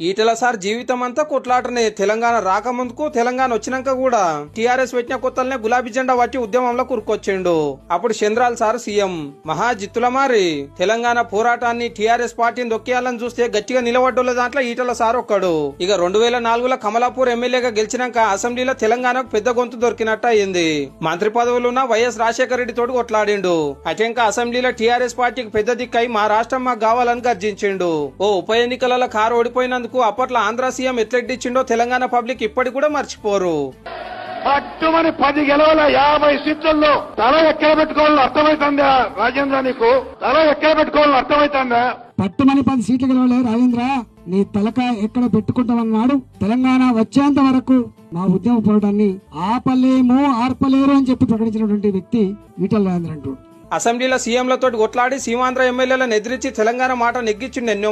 Etela sir జీవితం అంతా కొట్లాటనే. తెలంగాణ రాకముందుకు, తెలంగాణ వచ్చినాక కూడా టీఆర్ఎస్ పెట్టిన కొత్తలనే గులాబీ జెండా పట్టి ఉద్యమంలో కురుకొచ్చిండు. అప్పుడు చంద్రాల్ సార్ సీఎం. మహాజిత్తుల మారి తెలంగాణ పోరాటాన్ని, టీఆర్ఎస్ పార్టీని దొక్కేయాలని చూస్తే గట్టిగా నిలబడ్డోళ్ళ దాంట్లో ఈటెల సార్ ఒక్కడు. ఇక 2004లో కమలాపూర్ ఎమ్మెల్యేగా గెలిచినాక అసెంబ్లీలో తెలంగాణకు పెద్ద గొంతు దొరికినట్టు అయింది. మంత్రి పదవులున్న వైఎస్ రాజశేఖర రెడ్డి తోటి కొట్లాడిండు. అటెంక అసెంబ్లీలో టీఆర్ఎస్ పార్టీకి పెద్ద దిక్కై మా రాష్ట్రం మాకు కావాలని గర్జించిండు. ఓ ఉప ఎన్నికలలో కారు ఓడిపోయినందుకు అప్పట్లో ఆంధ్ర సీఎం ఎట్లెడ్డిచ్చిండో తెలంగాణ పబ్లిక్ ఇప్పటికి కూడా మర్చిపోరు. పట్టుమని 10 గెలవల 50 సీట్లలో తల ఎక్కడ పెట్టుకోవాలని అర్థమైతుందా రాజేంద్ర? నీకు తల ఎక్కడ పెట్టుకోవాలని అర్థమైతుందా? పట్టుమని 10 సీట్లు గెలవలే రాజేంద్ర, నీ తలక ఎక్కడ పెట్టుకుంటామన్నాడు. తెలంగాణ వచ్చేంత వరకు మా ఉద్యమ పోరాటాన్ని ఆపలేము, ఆర్పలేరు అని చెప్పి ప్రకటించినటువంటి వ్యక్తి ఈటెల రాజేంద్ర అంటూ అసెంబ్లీలో సీఎంలతో కొట్లాడి సీమాంధ్ర ఎమ్మెల్యేలను ఎదిరించి తెలంగాణ మాట నెగ్గించిండు ఎన్నో